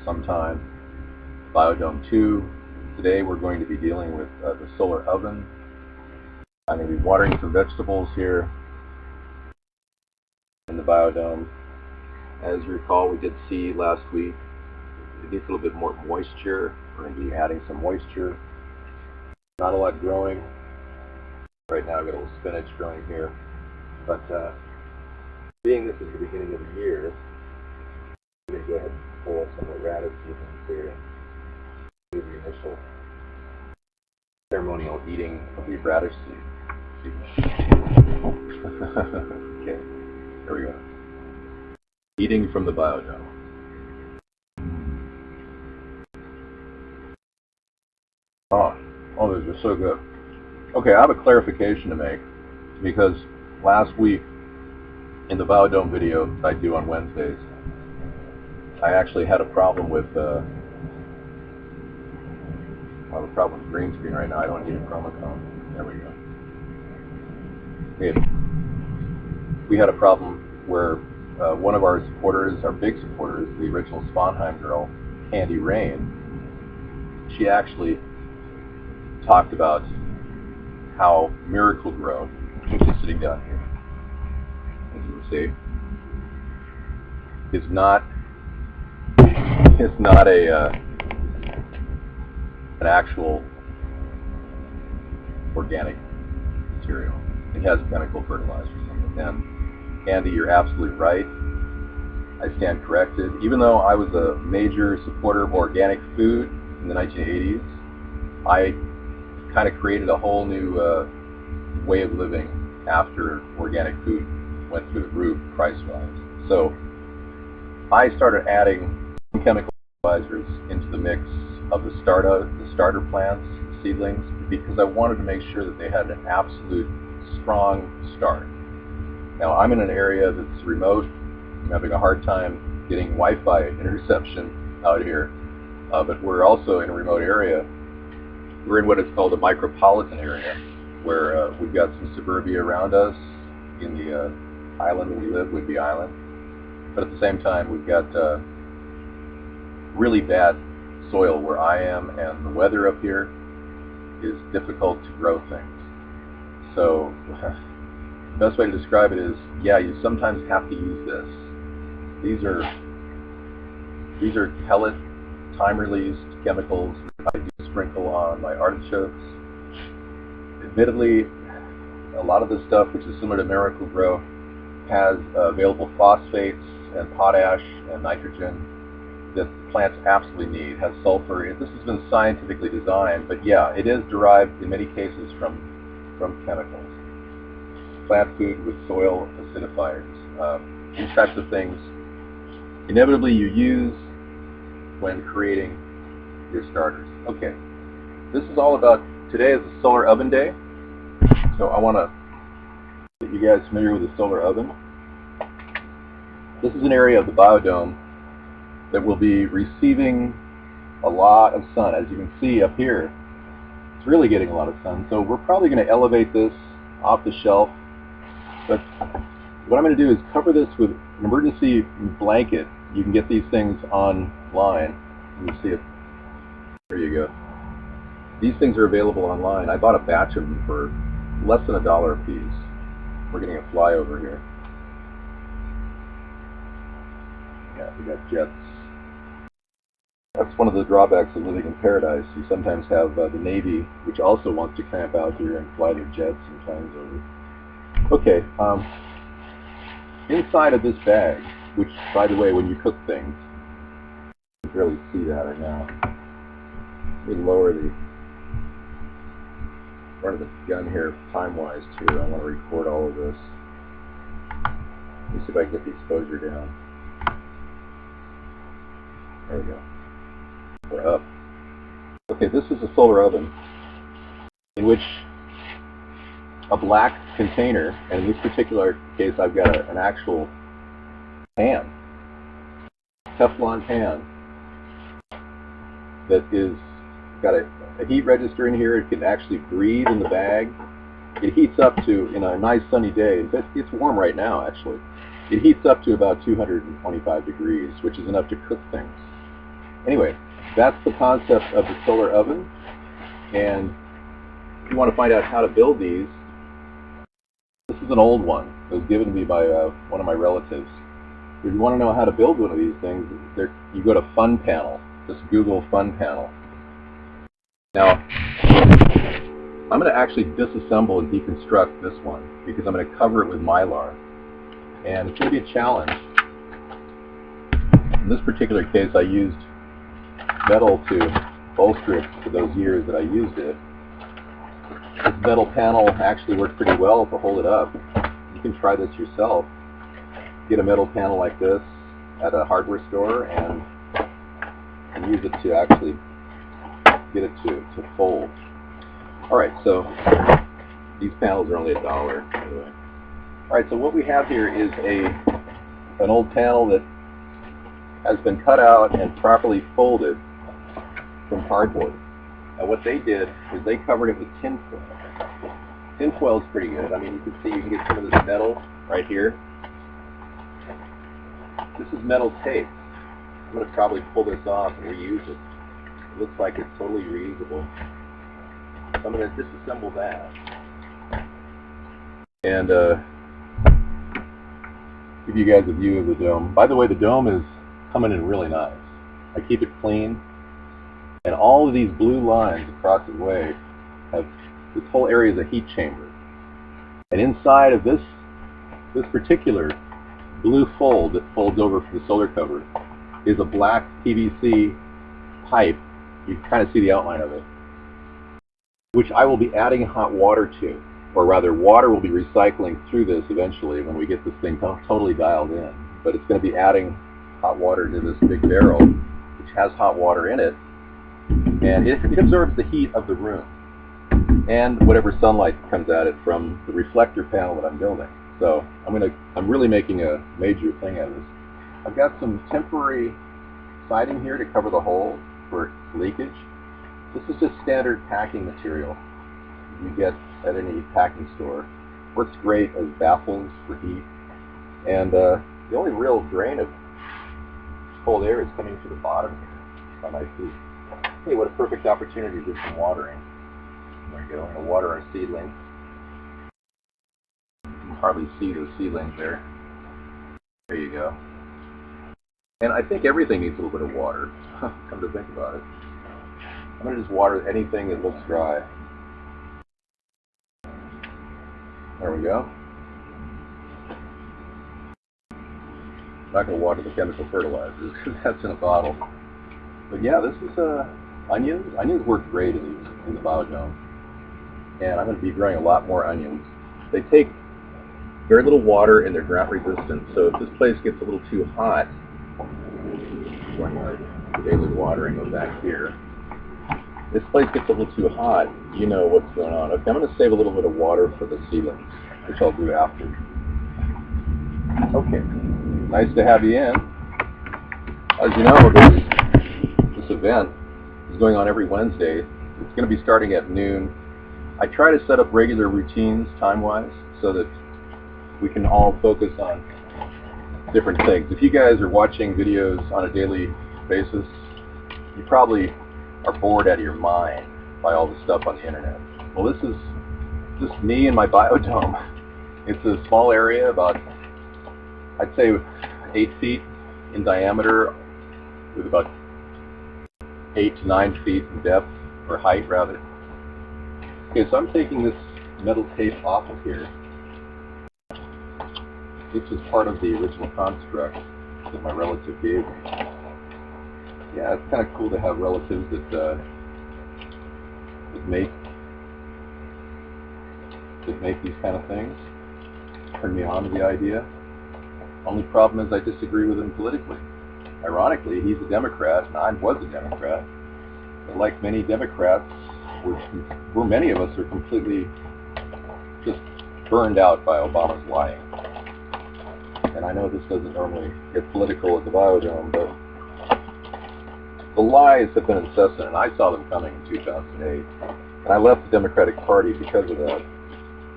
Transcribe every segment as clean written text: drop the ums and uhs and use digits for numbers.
sometime. BioDome 2. Today we're going to be dealing with the solar oven. I'm going to be watering some vegetables here in the BioDome. As you recall, we did see last week, it needs a little bit more moisture. We're going to be adding some moisture. Not a lot growing. Right now I've got a little spinach growing here. But being this is the beginning of the year, I'm going to go ahead and pull some of the radish seedlings here. Do the initial ceremonial eating of the radish seeds. Okay, there we go. Eating from the BioDome. Oh, those are so good. Okay, I have a clarification to make, because last week in the BioDome video I do on Wednesdays, I actually had a problem with I have a problem with green screen right now. I don't need a chromacone. There we go. We had a problem where one of our supporters, our big supporters, the original Sponheim girl, Candy Rain, she actually talked about how Miracle Grow, which is sitting down here, as you can see, is not an actual organic material. It has chemical fertilizer or something. And Andy, you're absolutely right. I stand corrected. Even though I was a major supporter of organic food in the 1980s, I kind of created a whole new way of living after organic food went through the roof price-wise. So I started adding chemical fertilizers into the mix of the starter plants, the seedlings, because I wanted to make sure that they had an absolute strong start. Now I'm in an area that's remote. I'm having a hard time getting Wi-Fi interception out here, but we're also in a remote area. We're in what is called a micropolitan area, where we've got some suburbia around us. In the island where we live, Whidbey Island, but at the same time we've got really bad soil where I am, and the weather up here is difficult to grow things. So the best way to describe it is, yeah, you sometimes have to use this. These are pellet, time-released chemicals that I do sprinkle on my artichokes. Admittedly, a lot of this stuff, which is similar to Miracle Grow, has available phosphates and potash and nitrogen that plants absolutely need. Has sulfur. This has been scientifically designed, but yeah, it is derived in many cases from chemicals. Plant food with soil acidifiers. These types of things inevitably you use when creating your starters. Okay, this is all about, today is a solar oven day, so I want to get you guys familiar with the solar oven. This is an area of the BioDome that will be receiving a lot of sun. As you can see up here, it's really getting a lot of sun, so we're probably going to elevate this off the shelf, but what I'm going to do is cover this with an emergency blanket. You can get these things online. Let me see it. There you go. These things are available online. I bought a batch of them for less than $1 a piece. We're getting a flyover here. Yeah, we got jets. That's one of the drawbacks of living in paradise. You sometimes have the Navy, which also wants to camp out here and fly their jets sometimes over. Okay, inside of this bag, which, by the way, when you cook things, you can barely see that right now. Let me lower the front of the gun here time-wise, too. I want to record all of this. Let me see if I can get the exposure down. There we go. We're up. Okay, this is a solar oven in which a black container, and in this particular case I've got an actual pan, Teflon pan, that is got a heat register in here. It can actually breathe in the bag. It heats up to, in a nice sunny day, it's warm right now actually, it heats up to about 225 degrees, which is enough to cook things. Anyway, that's the concept of the solar oven. And if you want to find out how to build these, this is an old one. It was given to me by one of my relatives. If you want to know how to build one of these things, you go to Fun Panel. Just Google Fun Panel. Now, I'm going to actually disassemble and deconstruct this one because I'm going to cover it with Mylar. And it's going to be a challenge. In this particular case, I used metal to bolster it for those years that I used it. This metal panel actually works pretty well to hold it up. You can try this yourself. Get a metal panel like this at a hardware store and use it to actually get it to fold. Alright, so these panels are only $1 anyway. Alright, so what we have here is an old panel that has been cut out and properly folded from cardboard. Now what they did is they covered it with tin foil. Tin foil is pretty good. I mean, you can see, you can get some of this metal right here. This is metal tape. I'm going to probably pull this off and reuse it. It looks like it's totally reusable. So I'm going to disassemble that. And give you guys a view of the dome. By the way, the dome is coming in really nice. I keep it clean. And all of these blue lines across the way have, this whole area is a heat chamber. And inside of this particular blue fold that folds over from the solar cover is a black PVC pipe. You can kind of see the outline of it, which I will be adding hot water to, or rather water will be recycling through this eventually when we get this thing totally dialed in. But it's going to be adding hot water to this big barrel, which has hot water in it, and it absorbs the heat of the room and whatever sunlight comes at it from the reflector panel that I'm building. So I'm really making a major thing out of this. I've got some temporary siding here to cover the hole for leakage. This is just standard packing material you get at any packing store. Works great as baffles for heat. And the only real drain of cold air is coming to the bottom here by my feet. Hey, what a perfect opportunity to do some watering. There we go. I'm going to water our seedlings. You can hardly see the seedlings there. There you go. And I think everything needs a little bit of water, come to think about it. I'm going to just water anything that looks dry. There we go. I'm not going to water the chemical fertilizers because that's in a bottle. But yeah, this is onions. Onions work great in the BioDome. And I'm going to be growing a lot more onions. They take very little water and they're drought resistant. So if this place gets a little too hot, when the daily watering goes back here, this place gets a little too hot, you know what's going on. Okay, I'm going to save a little bit of water for the seedlings, which I'll do after. Okay, nice to have you in. As you know, this event is going on every Wednesday. It's going to be starting at noon. I try to set up regular routines time-wise so that we can all focus on different things. If you guys are watching videos on a daily basis, you probably are bored out of your mind by all the stuff on the internet. Well, this is just me and my BioDome. It's a small area, about, I'd say 8 feet in diameter, with about 8 to 9 feet in depth, or height rather. Okay, so I'm taking this metal tape off of here. This is part of the original construct that my relative gave me. Yeah, it's kind of cool to have relatives that make these kind of things. Turn me on to the idea. Only problem is I disagree with him politically. Ironically, he's a Democrat and I was a Democrat. But like many Democrats, many of us are completely just burned out by Obama's lying. And I know this doesn't normally get political at the BioDome, but the lies have been incessant, and I saw them coming in 2008. And I left the Democratic Party because of that.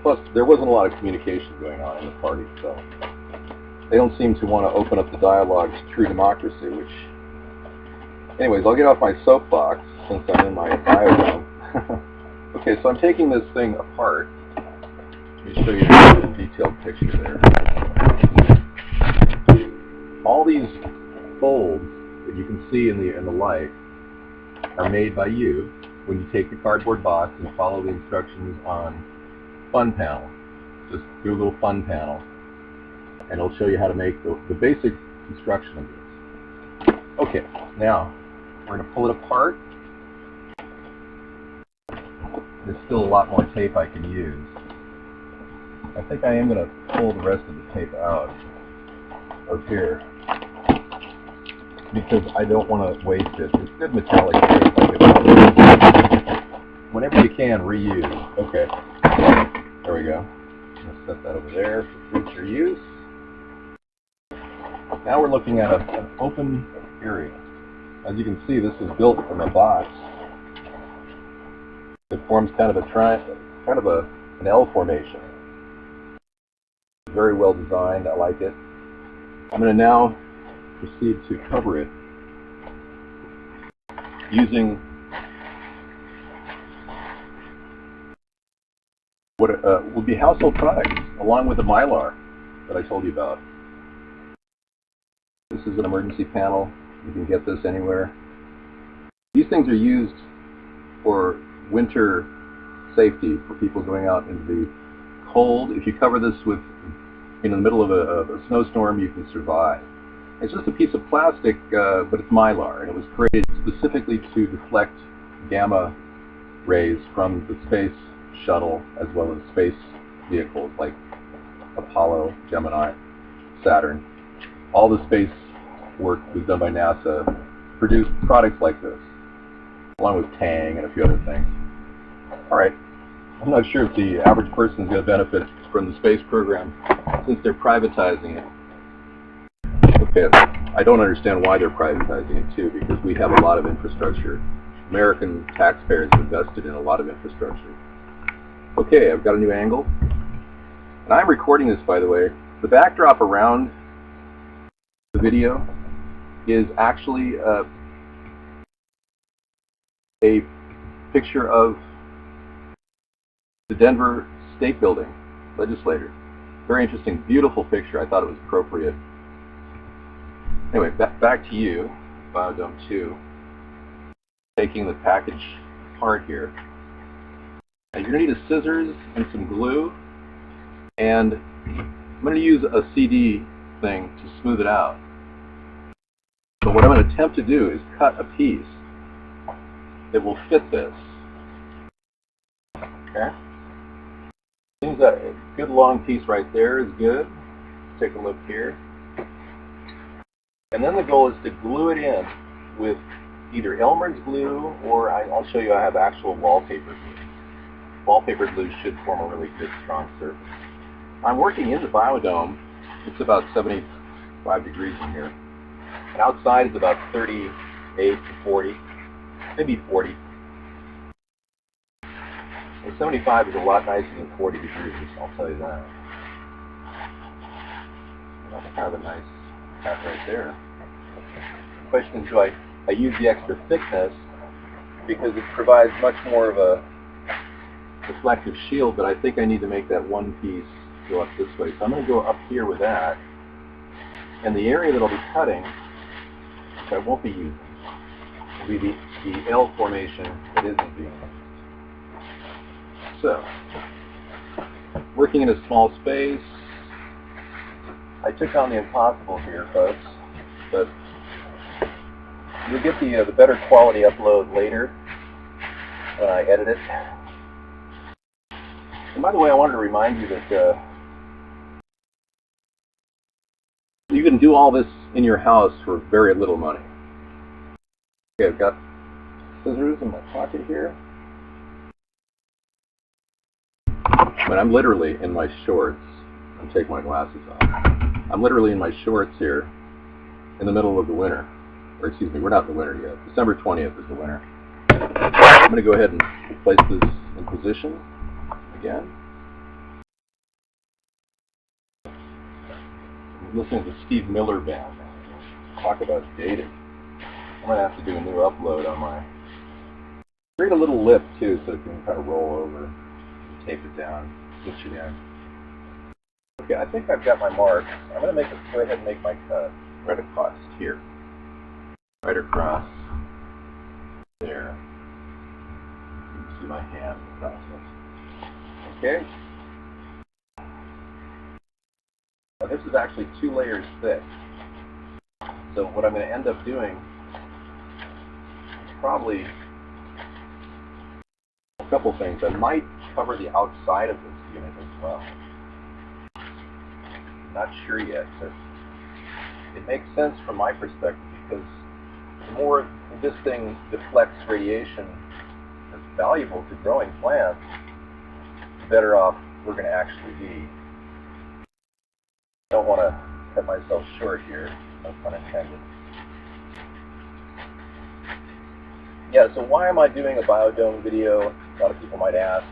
Plus, there wasn't a lot of communication going on in the party, so they don't seem to want to open up the dialogue to true democracy, which Anyways, I'll get off my soapbox since I'm in my BioDome. Okay, so I'm taking this thing apart. Let me show you a detailed picture there. All these folds that you can see in the light are made by you when you take the cardboard box and follow the instructions on Fun Panel. Just Google Fun Panel, and it'll show you how to make the basic construction of this. Okay, now we're going to pull it apart. There's still a lot more tape I can use. I think I am going to pull the rest of the tape out of here because I don't want to waste it. It's good metallic tape. Whenever you can, reuse. Okay, there we go. Let's set that over there for future use. Now we're looking at an open area. As you can see, this is built from a box. It forms kind of an L formation. Very well designed. I like it. I'm going to now proceed to cover it using what would be household products, along with the Mylar that I told you about. This is an emergency panel. You can get this anywhere. These things are used for winter safety, for people going out into the cold. If you cover this with, in the middle of a snowstorm, you can survive. It's just a piece of plastic, but it's Mylar, and it was created specifically to deflect gamma rays from the space shuttle as well as space vehicles like Apollo, Gemini, Saturn. All the space work was done by NASA, produced products like this, along with Tang and a few other things. All right, I'm not sure if the average person is going to benefit from the space program since they're privatizing it. Okay, I don't understand why they're privatizing it too, because we have a lot of infrastructure. American taxpayers have invested in a lot of infrastructure. Okay, I've got a new angle. And I'm recording this, by the way. The backdrop around the video is actually a picture of the Denver State Building, legislator. Very interesting, beautiful picture. I thought it was appropriate. Anyway, back to you, BioDome 2. Taking the package apart here. Now you're going to need a scissors and some glue, and I'm going to use a CD thing to smooth it out. But what I'm going to attempt to do is cut a piece that will fit this. Okay? Seems that a good long piece right there is good. Take a look here. And then the goal is to glue it in with either Elmer's glue, or I'll show you I have actual wallpaper glue. Wallpaper glue should form a really good strong surface. I'm working in the BioDome. It's about 75 degrees in here. And outside is about 38 to 40, maybe 40. And 75 is a lot nicer than 40 degrees, I'll tell you that. That's kind of a nice cut right there. The question is, do I use the extra thickness because it provides much more of a reflective shield, but I think I need to make that one piece go up this way. So I'm going to go up here with that. And the area that I'll be cutting, which I won't be using, will be the L formation that isn't being used. So, working in a small space, I took on the impossible here, folks, but you'll get the better quality upload later when I edit it. And by the way, I wanted to remind you that you can do all this in your house for very little money. Okay, I've got scissors in my pocket here. But I'm literally in my shorts. I'm taking my glasses off. I'm literally in my shorts here in the middle of the winter. Or excuse me, we're not in the winter yet. December 20th is the winter. I'm going to go ahead and place this in position again. I'm listening to the Steve Miller Band. Talk about dated. I'm going to have to do a new upload on my... Create a little lip too so it can kind of roll over, tape it down, switch it in. Okay, I think I've got my mark. I'm going to go ahead and make my cut right across here. Right across there. You can see my hand in the process. Okay. Now this is actually 2 layers thick. So what I'm going to end up doing is probably a couple things. I might cover the outside of this unit as well. Not sure yet, but it makes sense from my perspective because the more this thing deflects radiation that's valuable to growing plants, the better off we're going to actually be. I don't want to cut myself short here, no pun intended. Yeah, so why am I doing a BioDome video? A lot of people might ask.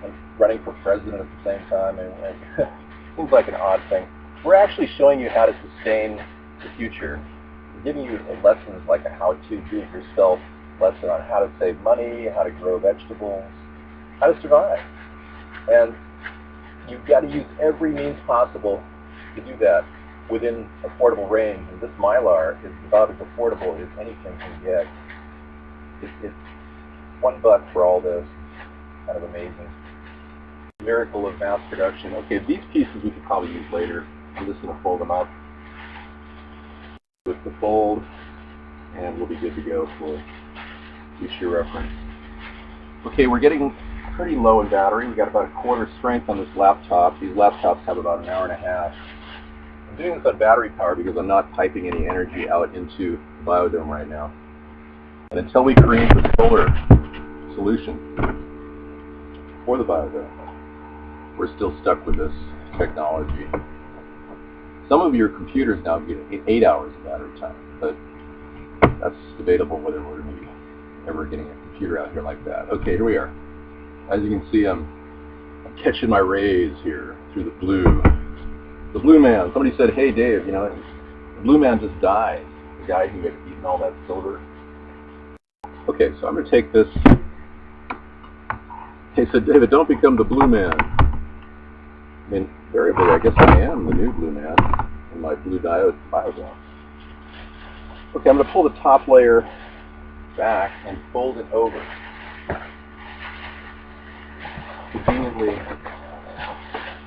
I'm running for president at the same time, and it seems like an odd thing. We're actually showing you how to sustain the future. We're giving you lessons like a how-to-do-it-yourself lesson on how to save money, how to grow vegetables, how to survive. And you've got to use every means possible to do that within affordable range. And this Mylar is about as affordable as anything can get. It's $1 for all this. Kind of amazing. Miracle of mass production. Okay, these pieces we could probably use later. I'm just going to fold them up with the fold, and we'll be good to go for future reference. Okay, we're getting pretty low in battery. We've got about a quarter strength on this laptop. These laptops have about an hour and a half. I'm doing this on battery power because I'm not piping any energy out into the BioDome right now. And until we create the solar solution for the BioDome, we're still stuck with this technology. Some of your computers now get 8 hours of battery time, but that's debatable whether we're going to be ever getting a computer out here like that. Okay, here we are. As you can see, I'm catching my rays here through the blue. The blue man. Somebody said, "Hey Dave, you know, the blue man just died. The guy who had eaten all that silver." Okay, so I'm going to take this. He said, "David, don't become the blue man." I mean, variably, I guess I am the new blue man in my blue diode BioDome. Okay, I'm going to pull the top layer back and fold it over. Conveniently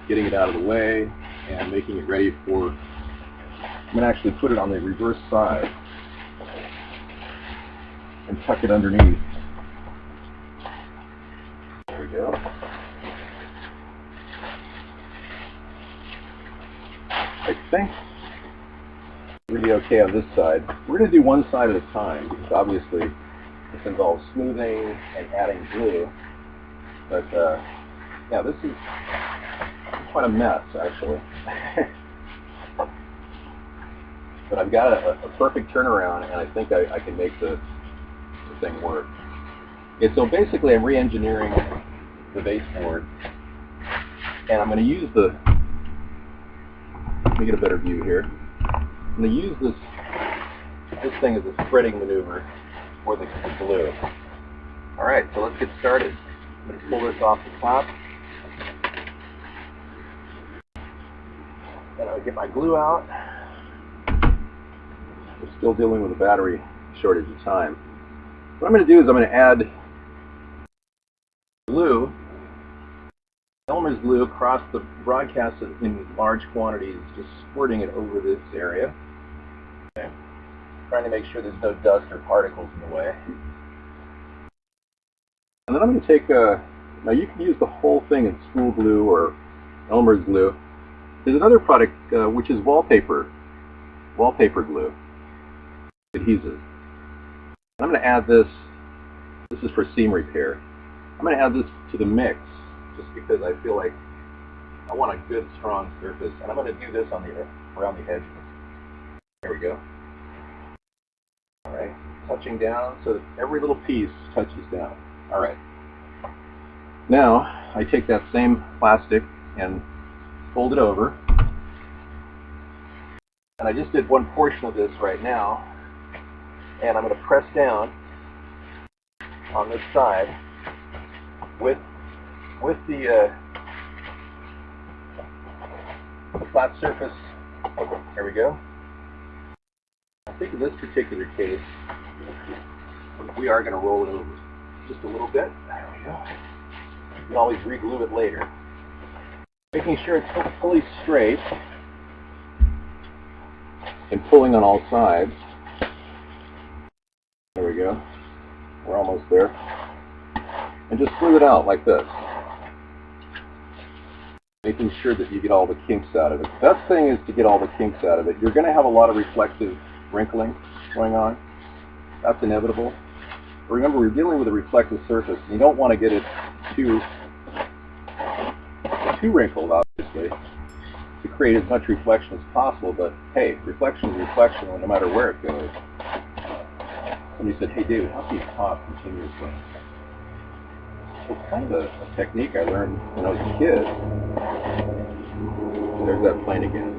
getting it out of the way and making it ready for, I'm going to actually put it on the reverse side and tuck it underneath. There we go. I think we're going to be okay on this side. We're going to do one side at a time because obviously this involves smoothing and adding glue. But yeah, this is quite a mess actually. But I've got a perfect turnaround, and I think I can make the thing work. Okay, so basically I'm re-engineering the baseboard, and I'm going to use the, let me get a better view here. I'm going to use this thing as a spreading maneuver for the glue. Alright, so let's get started. I'm going to pull this off the top, and I'll get my glue out. We're still dealing with a battery shortage of time. What I'm going to do is I'm going to add glue, Elmer's glue, across the broadcast in large quantities, just squirting it over this area. Okay. Trying to make sure there's no dust or particles in the way. And then I'm going to take now you can use the whole thing in school glue or Elmer's glue. There's another product which is wallpaper glue, adhesive. I'm going to add this. This is for seam repair. I'm going to add this to the mix just because I feel like I want a good strong surface, and I'm going to do this on around the edges. There we go. All right, touching down so that every little piece touches down. All right. Now I take that same plastic and fold it over, and I just did one portion of this right now, and I'm going to press down on this side with the flat surface. Okay, there we go. I think in this particular case, we are going to roll it over just a little bit. There we go. You can always re-glue it later. Making sure it's fully straight and pulling on all sides. There we go. We're almost there. And just smooth it out like this. Making sure that you get all the kinks out of it. The best thing is to get all the kinks out of it. You're going to have a lot of reflective wrinkling going on. That's inevitable. But remember, we're dealing with a reflective surface. You don't want to get it too wrinkled, obviously, to create as much reflection as possible. But hey, reflection is reflection no matter where it goes. Somebody said, "Hey David, how do you talk continuously?" It's kind of a technique I learned when I was a kid. There's that plane again.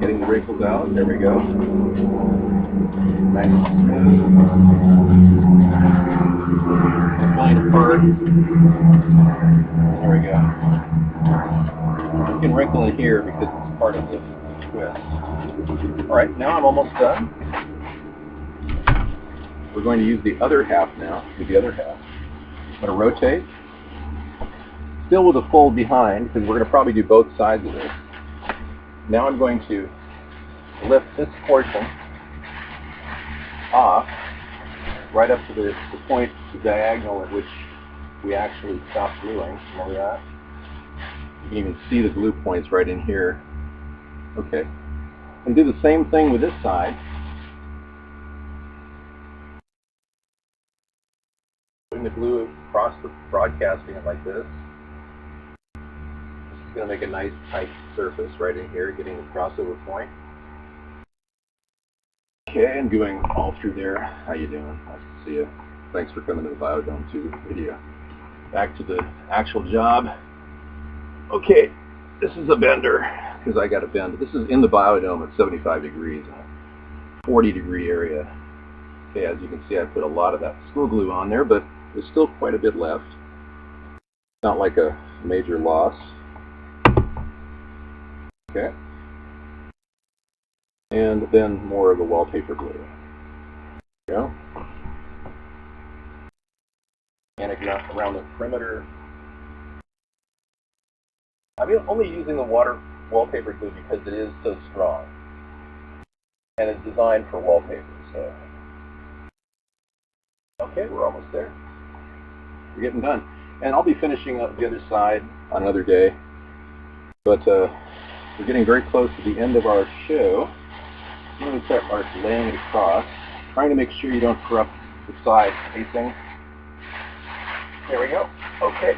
Getting the wrinkles out. There we go. Nice and smooth. Flying apart. There we go. You can wrinkle in here because it's part of the twist. Alright, now I'm almost done. We're going to use the other half now. Do the other half. I'm going to rotate. Still with a fold behind, because we're going to probably do both sides of this. Now I'm going to lift this portion off right up to the point, the diagonal at which we actually stopped gluing. Remember that? You can even see the glue points right in here. Okay. And do the same thing with this side. Putting the glue across the broadcasting it like this. This is going to make a nice tight surface right in here, getting the crossover point. Okay, and going all through there. How you doing? Nice to see you. Thanks for coming to the BioDome 2 video. Back to the actual job. Okay, this is a bender, because I got to bend. This is in the BioDome at 75 degrees, a 40-degree area. Okay, as you can see, I put a lot of that school glue on there, but there's still quite a bit left. Not like a major loss. Okay. And then more of the wallpaper glue. There we go. And again, around the perimeter. I'm only using the wallpaper glue because it is so strong. And it's designed for wallpaper, so. Okay, we're almost there. We're getting done. And I'll be finishing up the other side on another day. But we're getting very close to the end of our show. I'm going to start laying it across, trying to make sure you don't corrupt the side facing. There we go. Okay.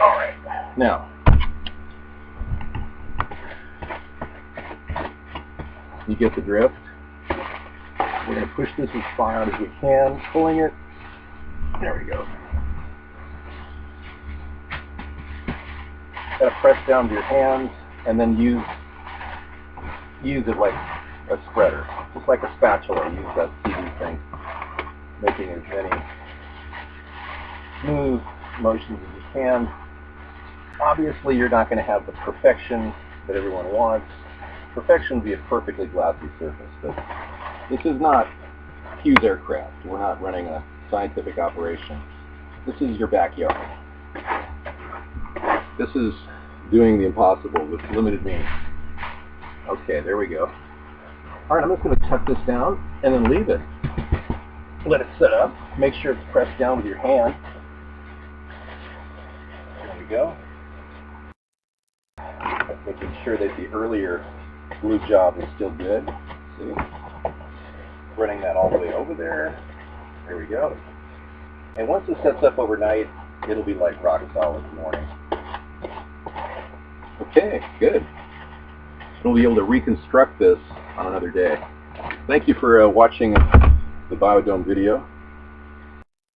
All right. Now, you get the drift. We're going to push this as far out as we can, pulling it. There we go. Got to press down with your hands and then use it like a spreader, just like a spatula. Use that CD thing, making as many smooth motions as you can. Obviously, you're not going to have the perfection that everyone wants. Perfection would be a perfectly glassy surface, but this is not Hughes Aircraft. We're not running a scientific operation. This is your backyard. This is doing the impossible with limited means. Okay, there we go. All right, I'm just going to tuck this down and then leave it. Let it set up. Make sure it's pressed down with your hand. There we go. Making sure that the earlier glue job is still good. See? Running that all the way over there. There we go. And once it sets up overnight, it'll be like rock solid in the morning. Okay, good. We'll be able to reconstruct this on another day. Thank you for watching the BioDome video.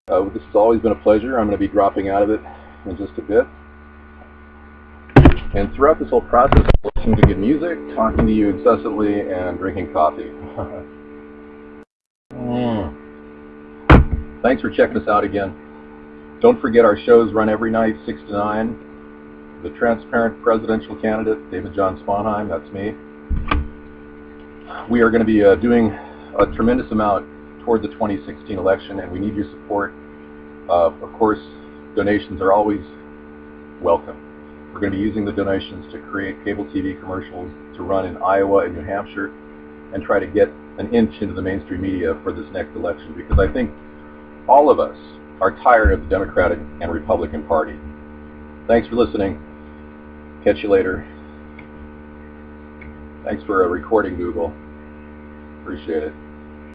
This has always been a pleasure. I'm going to be dropping out of it in just a bit. And throughout this whole process, I'm listening to good music, talking to you incessantly, and drinking coffee. Thanks for checking us out again. Don't forget our shows run every night, 6 to 9. The Transparent Presidential Candidate, David John Sponheim, that's me. We are going to be doing a tremendous amount toward the 2016 election, and we need your support. Of course, donations are always welcome. We're going to be using the donations to create cable TV commercials to run in Iowa and New Hampshire and try to get an inch into the mainstream media for this next election, because I think all of us are tired of the Democratic and Republican Party. Thanks for listening. Catch you later. Thanks for recording, Google. Appreciate it.